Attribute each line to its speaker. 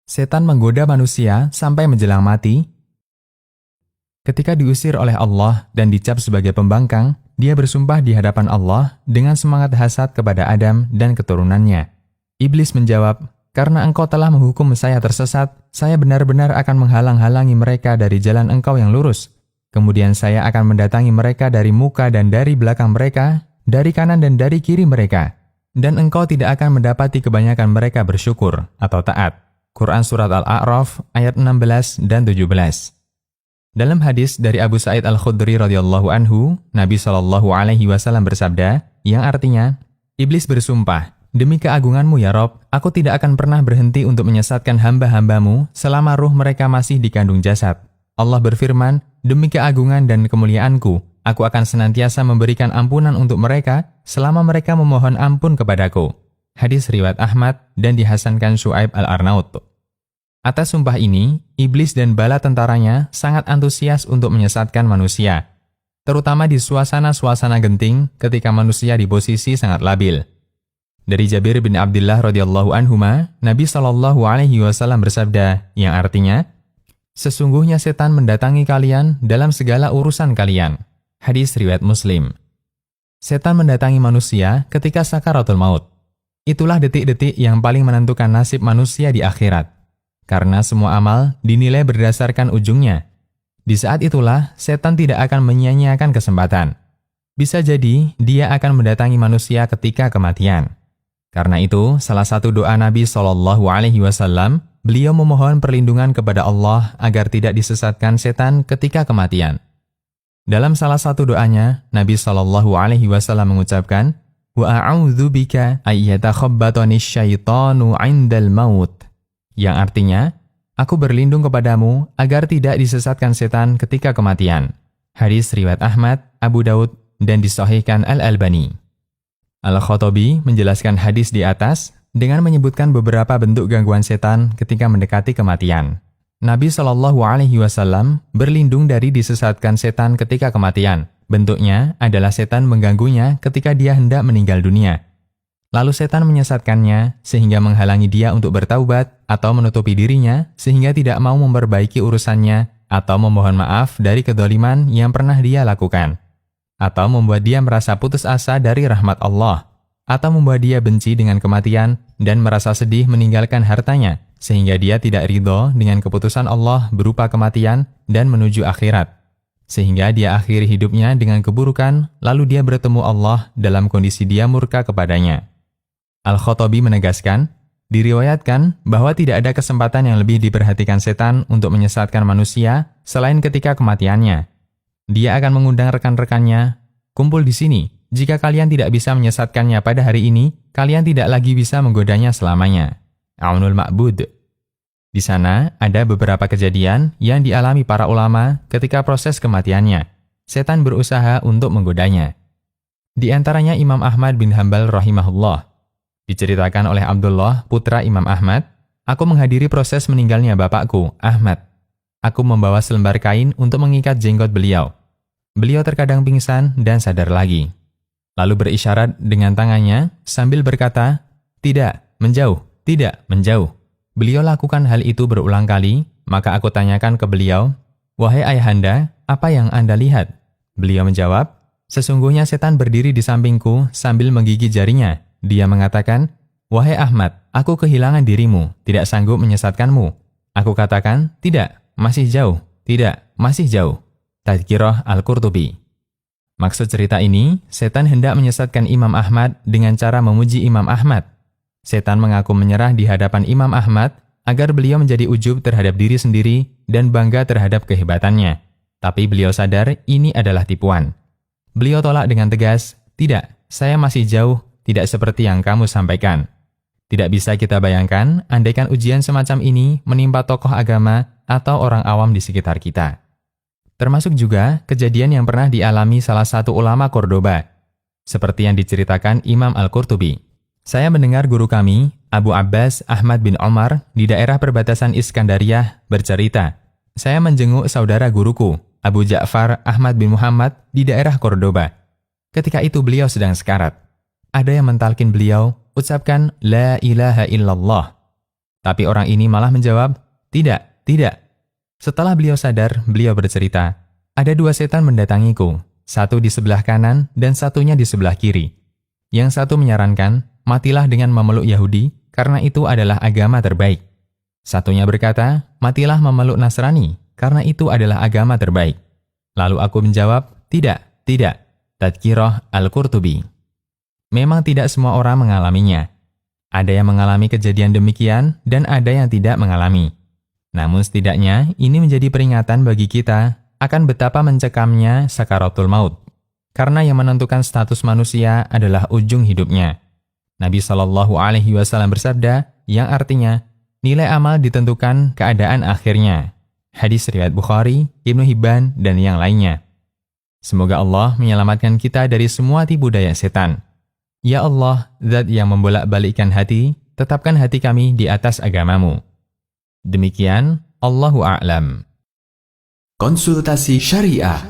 Speaker 1: Setan menggoda manusia sampai menjelang mati. Ketika diusir oleh Allah dan dicap sebagai pembangkang, dia bersumpah di hadapan Allah dengan semangat hasad kepada Adam dan keturunannya. Iblis menjawab, "Karena engkau telah menghukum saya tersesat, saya benar-benar akan menghalang-halangi mereka dari jalan engkau yang lurus. Kemudian saya akan mendatangi mereka dari muka dan dari belakang mereka, dari kanan dan dari kiri mereka. Dan engkau tidak akan mendapati kebanyakan mereka bersyukur atau taat." Quran Surat Al-A'raf ayat 16 dan 17. Dalam hadis dari Abu Sa'id Al-Khudri radhiyallahu anhu, Nabi SAW bersabda, yang artinya, Iblis bersumpah, "Demi keagunganmu ya Rob, aku tidak akan pernah berhenti untuk menyesatkan hamba-hambamu selama ruh mereka masih dikandung jasad." Allah berfirman, "Demi keagungan dan kemuliaanku, aku akan senantiasa memberikan ampunan untuk mereka selama mereka memohon ampun kepadaku." Hadis riwayat Ahmad dan dihasankan Syu'aib Al-Arnaut. Atas sumpah ini, iblis dan bala tentaranya sangat antusias untuk menyesatkan manusia, terutama di suasana-suasana genting ketika manusia di posisi sangat labil. Dari Jabir bin Abdullah radhiyallahu anhuma, Nabi SAW bersabda, yang artinya, "Sesungguhnya setan mendatangi kalian dalam segala urusan kalian." Hadis riwayat Muslim. Setan mendatangi manusia ketika sakaratul maut. Itulah detik-detik yang paling menentukan nasib manusia di akhirat. Karena semua amal dinilai berdasarkan ujungnya. Di saat itulah, setan tidak akan menyia-nyiakan kesempatan. Bisa jadi, dia akan mendatangi manusia ketika kematian. Karena itu, salah satu doa Nabi SAW, beliau memohon perlindungan kepada Allah agar tidak disesatkan setan ketika kematian. Dalam salah satu doanya, Nabi SAW mengucapkan, "Wa a'udzu bika ayyatakhabbatani syaitanu 'indal maut." Yang artinya, aku berlindung kepadamu agar tidak disesatkan setan ketika kematian. Hadis riwayat Ahmad, Abu Daud, dan disahihkan Al-Albani. Al-Khattabi menjelaskan hadis di atas dengan menyebutkan beberapa bentuk gangguan setan ketika mendekati kematian. Nabi SAW berlindung dari disesatkan setan ketika kematian. Bentuknya adalah setan mengganggunya ketika dia hendak meninggal dunia. Lalu setan menyesatkannya sehingga menghalangi dia untuk bertaubat atau menutupi dirinya sehingga tidak mau memperbaiki urusannya atau memohon maaf dari kedzaliman yang pernah dia lakukan. Atau membuat dia merasa putus asa dari rahmat Allah. Atau membuat dia benci dengan kematian dan merasa sedih meninggalkan hartanya sehingga dia tidak ridho dengan keputusan Allah berupa kematian dan menuju akhirat. Sehingga dia akhiri hidupnya dengan keburukan lalu dia bertemu Allah dalam kondisi dia murka kepadanya. Al-Khattabi menegaskan, diriwayatkan bahwa tidak ada kesempatan yang lebih diperhatikan setan untuk menyesatkan manusia selain ketika kematiannya. Dia akan mengundang rekan-rekannya, "Kumpul di sini, jika kalian tidak bisa menyesatkannya pada hari ini, kalian tidak lagi bisa menggodanya selamanya." Aunul Ma'bud. Di sana ada beberapa kejadian yang dialami para ulama ketika proses kematiannya. Setan berusaha untuk menggodanya. Di antaranya Imam Ahmad bin Hanbal rahimahullah. Diceritakan oleh Abdullah, putra Imam Ahmad, "Aku menghadiri proses meninggalnya bapakku, Ahmad. Aku membawa selembar kain untuk mengikat jenggot beliau. Beliau terkadang pingsan dan sadar lagi. Lalu berisyarat dengan tangannya sambil berkata, 'Tidak, menjauh, tidak, menjauh.' Beliau lakukan hal itu berulang kali, maka aku tanyakan ke beliau, 'Wahai ayahanda, apa yang Anda lihat?' Beliau menjawab, 'Sesungguhnya setan berdiri di sampingku sambil menggigit jarinya.' Dia mengatakan, 'Wahai Ahmad, aku kehilangan dirimu, tidak sanggup menyesatkanmu.' Aku katakan, 'Tidak, masih jauh, tidak, masih jauh.'" Tadhkirah Al-Qurtubi. Maksud cerita ini, setan hendak menyesatkan Imam Ahmad dengan cara memuji Imam Ahmad. Setan mengaku menyerah di hadapan Imam Ahmad agar beliau menjadi ujub terhadap diri sendiri dan bangga terhadap kehebatannya. Tapi beliau sadar ini adalah tipuan. Beliau tolak dengan tegas, "Tidak, saya masih jauh, tidak seperti yang kamu sampaikan." Tidak bisa kita bayangkan andaikan ujian semacam ini menimpa tokoh agama atau orang awam di sekitar kita. Termasuk juga kejadian yang pernah dialami salah satu ulama Cordoba. Seperti yang diceritakan Imam Al-Qurtubi. "Saya mendengar guru kami, Abu Abbas Ahmad bin Omar, di daerah perbatasan Iskandariah bercerita, saya menjenguk saudara guruku, Abu Ja'far Ahmad bin Muhammad, di daerah Cordoba. Ketika itu beliau sedang sekarat. Ada yang mentalkin beliau, ucapkan La ilaha illallah. Tapi orang ini malah menjawab, "Tidak, tidak." Setelah beliau sadar, beliau bercerita, "Ada 2 setan mendatangiku, satu di sebelah kanan dan satunya di sebelah kiri. Yang satu menyarankan, matilah dengan memeluk Yahudi, karena itu adalah agama terbaik. Satunya berkata, matilah memeluk Nasrani, karena itu adalah agama terbaik." Lalu aku menjawab, "Tidak, tidak." Tadkirah Al-Qurtubi. Memang tidak semua orang mengalaminya. Ada yang mengalami kejadian demikian dan ada yang tidak mengalami. Namun setidaknya ini menjadi peringatan bagi kita akan betapa mencekamnya sakaratul maut. Karena yang menentukan status manusia adalah ujung hidupnya. Nabi SAW bersabda yang artinya nilai amal ditentukan keadaan akhirnya. Hadis riwayat Bukhari, Ibnu Hibban, dan yang lainnya. Semoga Allah menyelamatkan kita dari semua tipu daya setan. Ya Allah, Zat yang membolak-balikkan hati, tetapkan hati kami di atas agamamu. Demikian, Allahu a'lam.
Speaker 2: Konsultasi Syariah.